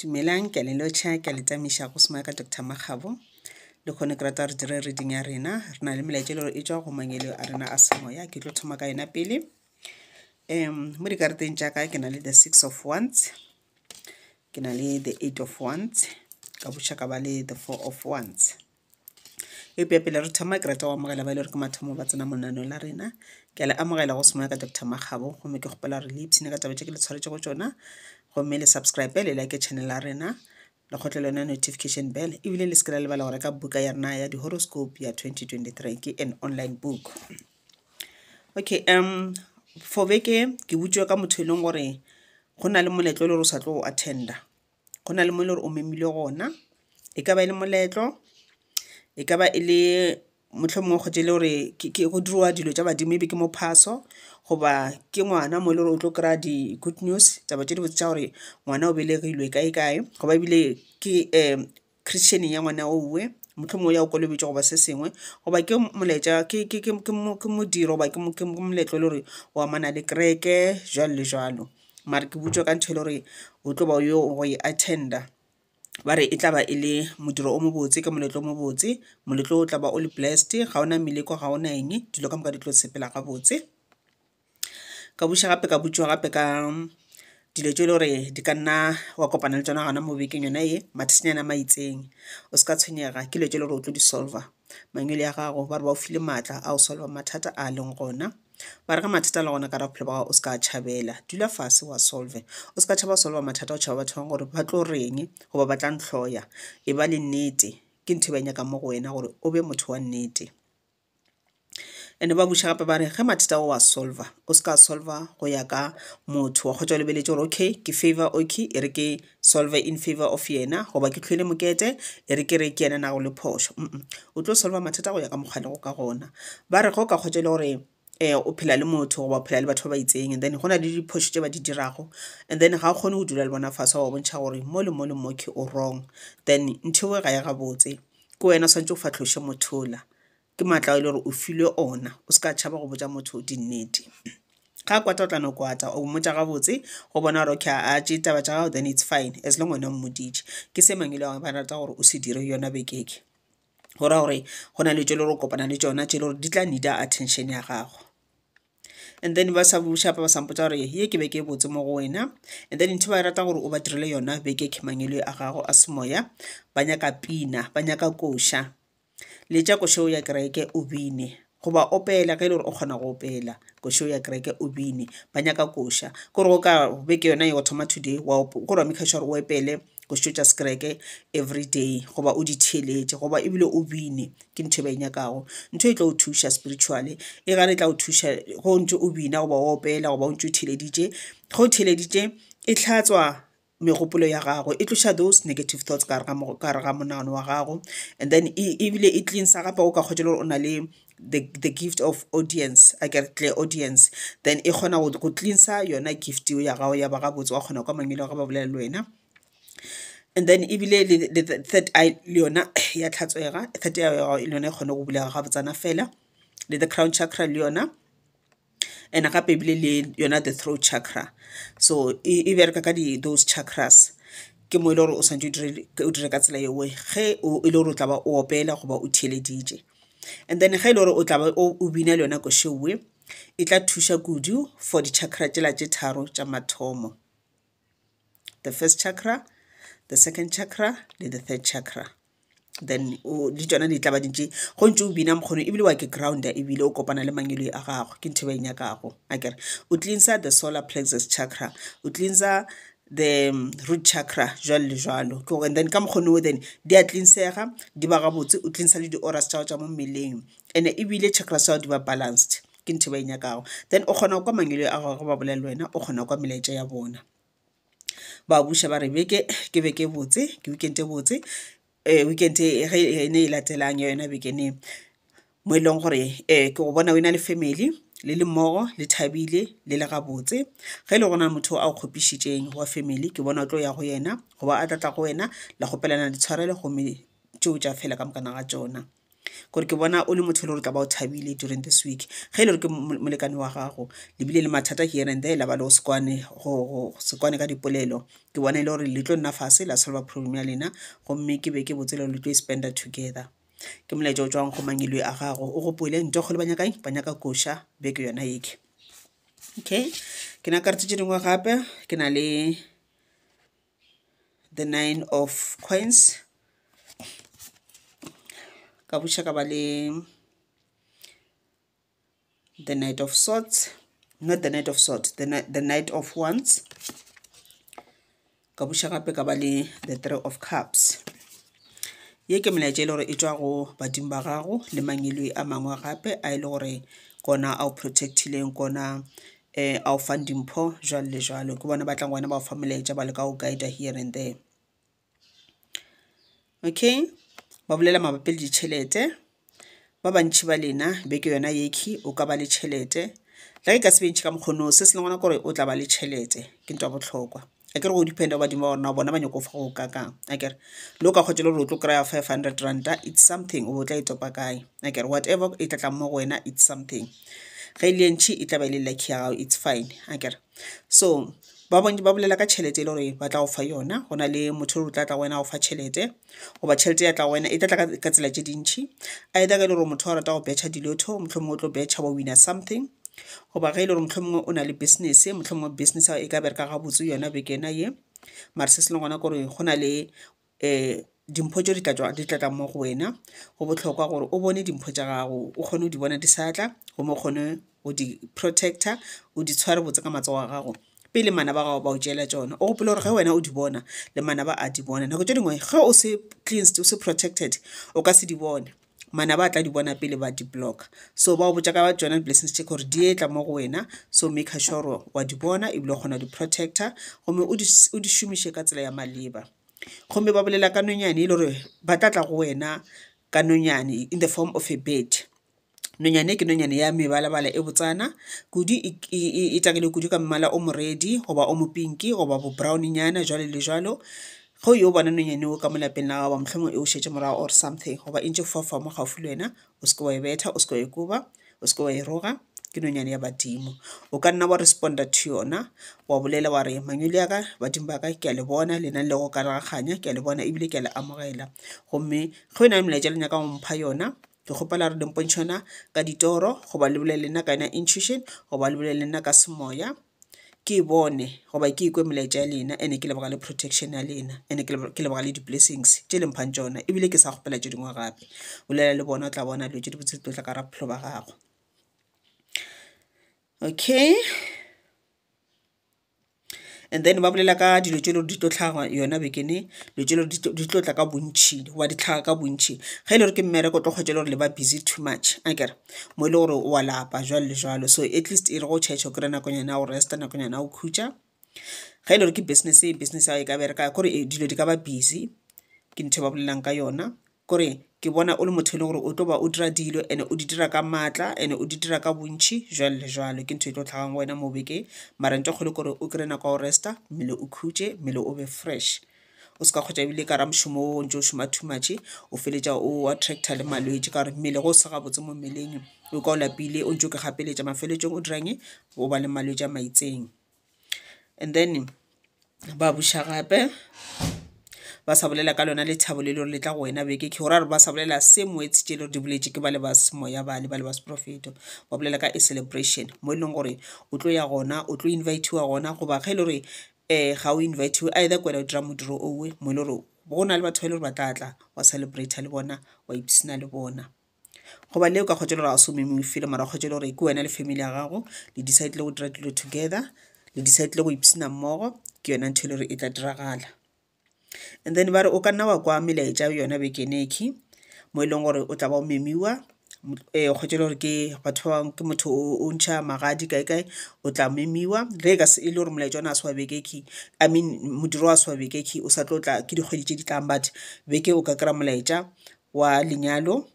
Dumelang ke le lotšha ke le tamiša go sema ka Dr. Makgabo le khone ke rata re dire reading ya rena rena le melaetša le gore e tšwa go mangelo a rena a semoya ke tlo thoma ka yena pele mo dikarateng tša ka ke na le the 6 of wands ke na le the 8 of wands ka buša ka ba le the 4 of wands e pele re thoma ke rata go amogela ba ile gore ke mathomo ba tsena monaneo la rena ke le amogela go semoya ka Dr. Makgabo gomme ke gopela re le ipsene ka taba tše ke le tshwaretse go tšona gomme le subscribe le like channel ya rena le gotlele yona notification bell ebile le se ke la lebala go reka buka ya rena ya di horoscope ya 2023 ke an online book. Okay, for beke ke butšwe ka motho e leng gore go na le moletlo le re o sa tlo go attenda go na le mo le gore o memile gona e ka ba e le moletlo e ka ba e le mohlomongwe go tšele gore ke go diriwa dilo tša badimo ebe ke mo phaso goba ke ngwana mo le gore o tlo kry-a di good news taba tše di botse tša gore ngwana o belegilwe kae goba ebile ke christian ya ngwana ouwe mohlomongwe ya o kolobetše goba se sengwe goba ke moletša ke modiro goba ke moletlo le gore o amana le kereke jalo le jalo mare ke butšwa ka ntho e le gore o tlo ba yo go e attenda ba re e tla ba e le modiro o mobotse ke moletlo o mobotse moletlo o tla ba o le blessed ga ona meleko ga ona eng dilo ka moka di tlo sepela ga botse ka buša gape ka butšwa gape ka dilo tše le gore di ka nna wa kopana le tsona gona mo bekeng yona ye mathesenyana maitseng o se ka tshwenyega ke dilo tše le gore o tlo di solva mangwele ya gago ba re ba o file maatla a o solva mathata a leng gona ba re ga mathata le gona ka ra bophelo ba gago o se ka tšhabela dula fase wa solve o se ka tšhaba solva mathata o tšhaba batho gore ba tlo reng goba ba tla ntlhoya e ba le nnete ke ntho ba nyaka mo go wena gore o be motho wa nnete ene ba buša gape ba re ge mathata o wa solva o se ka solva go ya ka motho wa kgotsa o lebeletše gore okay ke favor okay e re ke solve in favor of yena goba ke tlhwele mokete e re ke yena na go le phošo o tlo solva mathata go ya ka mokgwa le go ka gona ba re go ka kgotsa le gore o phela le motho goba o phela le batho ba itseng and then go na le diphošo tše ba di dirago and then ga o kgone go dula le bona fase wa bontšha gore mo le mo ke o wrong then ntho e ga ya gabotse ke wena o swantse o fatlhoše mothola ke maatla e le gore o filwe ona o se ka tšhaba go botša motho dinnete ga kwata o tla no kwata o mmotša gabotse go bona gore okay a tše taba tša gago then it's fine as long wena o mmoditše ke se mangele wa ba rata gore o se dire yona bekeke gora gore go na le tše le gore o kopana le tšona tše le gore di tla needa attention ya gago and then ba sa buša pa ba sampotša gore ye ke be ke botse mo go wena and then ntho ba rata gore o ba dirile yona bekeke mangelo a gago a semoya ba nyaka pina ba nyaka koša le tša košo ya kereke o bine goba opela ge e le gore o kgona go opela košo ya kereke o bine ba nyaka koša kore go ka beke yona ye go thoma today gore wa make sure o epele košo tša sekereke every day goba o di theeletše goba ebile o bine ke ntho e ba e nyakago ntho e tla o thuša spiritually e gare e tla o thuša go ntse o bina goba o opela goba o ntse o theeleditše go o theeleditše e hlatswa megopolo ya gago e tloša those negative thoughts ka re ga monagano wa gago and then ebile e cleansa gape o ka kgotse le gore o na le the gift of audience a ke clear audience then e kgona go cleansa yona gift ya gago ya ba gabotse wa kgona kwa mangelo ga ba bolela le wena and then ebile le third eye le yona ya tlhatswega third eye ya le yona e kgona go bulega ga botsana fela le the crown chakra le yona and gape ebile le yona the throat chakra so e bereka ka those chakras ke mo ile gore o santse o dire ka tsela yewe ge o ile gore o tla ba o opela goba o theeleditše and then ge ile gore o tla ba o bina le yona košowe e tla thuša kudu for di-chakra tšela tše tharo tša mathomo the first chakra the second chakra le the third chakra then di tšona di tla ba dintše go ntse o bina mokgono ebile wa ke grounder ebile o kopana le mangelo a gago ke ntho ba e nyakago a kere o cleansa the solar plexus chakra o cleansa the root chakra jalo le jalo and then ka mokgono then di a cleansega di ba gabotse o cleansa le di-auras tša tša mo mmeleng and ebile chakra tša di ba balanced ke ntho ba e nyakago then o kgona kwa mangelo a gago ba bolela wena o kgona kwa melaetša ya bona ba buša ba re beke ke beke botse ke weekend e botse weekend e ne e latelang yona bekene mo e leng gore ke go bona wena le family le mmogo le thabile le gabotse ge le gona motho a o kgopišitšeng wa family ke bona o tlo ya go yena goba a tlatla go wena la kgopelana ditshwarelo gomme tšeo tša fela ka mokana ga tšona gore ke bona o le motho le gore tla ba o thabile during this week ge ile gore ke molekane wa gago le bile le mathata here and there la ba le go sekwane ka dipolelo ke bona ile gore le tlo nna fase la solve problem ya lena gomme ke be ke botse le tlo spenda together ke molaetša o tswang go mangilwe a gago o gopole nto go le ba nyaka kosha beke yona yeke okay ke na karete tše dingwe gape ke na le the 9 of coins ka buša ka ba le the Knight of Swords, not the Knight of Swords, the Knight of Wands ka buša gape ka ba le the 3 of Cups ye ke melaetša ile gore e tšwa go badimo ba gago le mangilwe a mangwe gape a ile gore kona a o protectileng kona a o fang dimpho jwalo le jwalo ke bona ba tlang wena ba o fa molaetša ba le ka o guide here and there okay ba bolela mabapi le ditšhelete ba bantši ba lena beke yona yeki o ka ba le tšhelete la ke ka se bentši ka mokgono se se lengwana kore o tla ba le tšhelete ke ntwa botlhokwa a kere go dependa ba badimo ba rona bona ba nyako fa go kakang a kere le o ka kgotse le gore o tlo kry-a 500 ranta it's something o tla e topa kae a kere whatever e tla tlang mo go wena it's something ge e le ntšhi e tla ba e le lucky ya gago it's fine a kere so ba bolela ka tšhelete le gore ba tla go fa yona go na le motho o tla tla wena go fa tšhelete goba tšhelete ya tla wena e tla tla ka tsela tše dintšhi a eda ka le gore motho wa rata go betšha dilotho mohlomongwe o tlo betšha wa winner something goba ge e le gore mohlomongwe o na le business mohlomongwe business e ka bereka ga botse yona bekena ye mare se se le gona gore go na le dimpho tšo di tlatla mo go wena go botlhokwa gore o bone dimpho tša gago o kgone go di bona di satla gomme o kgone go di protector o di tshware botse ka matsogo a gago pele mana ba gago ba o tšela tšona o gopole gore ge wena o di bona le mana ba a di bona nako tše dingwe ge o se cleansed o se protected o ka se di bone mana ba tla di bona pele ba di block so ba o botša ka tsona blessings tše gore di etla mo go wena so make sure wa di bona ebile o kgona di protector gomme o di šomiše ka tsela ya maleba gomme ba bolela ka nonyane e le gore ba tlatla go wena ka nonyane in the form of a bird nonyane ke nonyane ya mebalabala e botsana kudi e takile kudi ka mmala o moredi goba o mopinki goba bo brown nyana jwale le jwalo go yo bona nonyane o ka molapeng la gago mohlomong e o šetše morago or something goba e ntše fofa mo gaufi le wena o se ke wa e betha o se ke wa e kuba o se ke wa e roga ke nonyane ya badimo o ka nna wa responda to yona wa bolela wa re mangwele ya ka badimo ba ka ke a le bona le nang le go ka ragaganya ke a le bona ebile ke a le amogela gomme ge o na le molaetša le nyaka go mpha yona ke kgopela re lempontšhana ka ditoro goba le bolele nna ka yona intuition goba le bolele nna ka semoya ke bone goba ke ikwe molaetša ya lena ene ke leboga le protection ya lena ene ke leboga le di-blessings tše lemphang tšona ebile ke sa kgopela tše dingwe gape bolela le bona o tla bona dilo tše di botse di tla ka ra bophelo ba gago okay and then ba bolela ka dilo tše le di tlo tlhaga yona bekene dilo tše le di tlo tla ka bontšhi wa di tlhaga ka bontšhi ge e le gore ke mmereko tlo kgwetše le gore le ba busy too much a kere mo e le gore wa lapa jwalo le jwalo so at least e re go tšhaetša o kry nakonyana go resta nakonyana o khutša ge e le gore ke business ya go e ka bereka kore dilo di ka ba busy ke ntho ba bolelang ka yona kore ke bona o le motho le gore o tlo ba o dira dilo ene o di dira ka maatla ene o di dira ka bontšhi jwalo le jwalo ke ntho e tlo tlhagang wena mo beke mara ntle kgole kore o kry nako go resta mmele o khutše mmele o be fresh o se ka kgotša ebile ka ra mošomo o ntse o šoma too much o feletša o attracta le malwetši ka gore mmele go se gabotse mo mmeleng o ka o lapile o ntse o ke gapeletša mafeletšong o dirang o ba le malwetši a maitseng and then ba buša gape ba sa bolela ka lona le thabo le le tla go wena beke ke gore ba sa bolela se moetsi tše le di boletše ke ba le ba semoya ba le ba seprofeto ba bolela ka a celebration mo e leng gore o tlo ya gona o tlo inviteiwa gona goba ge e le gore ga o inviteiwe either kwela o dira modiro owe mo e le gore go na le batho ba e le gore ba tlatla wa celebrate le bona wa ipsina le bona goba leo ka kgotse le gore ga se memefile mara kgotse le gore ke wena le family ya gago le decide le go dira dilo together le decide le go ipsina mmogo ke yona ntho e le gore e tla diragala and then ba re o ka nna wa kwa melaetša yona bekeneki mo e leng gore o tla ba o memiwa kgotse le gore ke batho ba ke motho o ntšha magadi kae o tla memiwa re ka se e le gore molaetša ona a se wa bekeki I mean modiro wa se wa bekeki o sa tlo tla ke dikgwedi tše di tlang but beke o ka kry-a molaetša wa lenyalo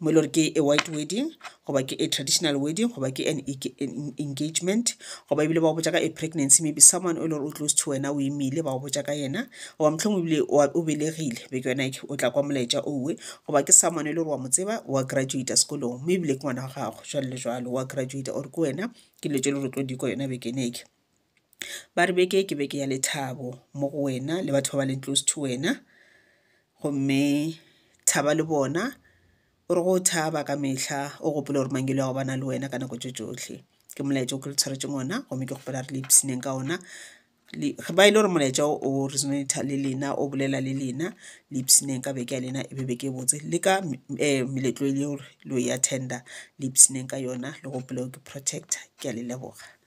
mo e le gore ke a white wedding goba ke a traditional wedding goba ke an engagement goba ebile ba go botsa ka a pregnancy, maybe someone o le gore o close to wena o imile ba go botsa ka yena goba motlhong ebile o belegile be ke yona o tla kwa molaetša owe goba ke someone e le gore wa mo tseba wa graduata sekolong mo ebile ke ngwana wa gago jalo le jalo wa graduata or ke wena ke dilo tse le gore tlo di kwa yona bekeneke. Ba re beke ke beke ya lethabo mo go wena le batho ba ba leng close to wena gomme thaba le bona o re go thaba ka mehla o gopole gore mangelo ya go bana le wena ka nako tse tsotlhe. Ke molaetša o ke le tshwaretseng ona gomme ke gopela re le ipsineng ka ona ba ile gore molaetša o resonata le lena o bolela le lena le ipsineng ka beke ya lena e be beke e botse le ka meletlo e le gore le o e attenda le ipsineng ka yona le gopole ke protector. Ke a le leboga.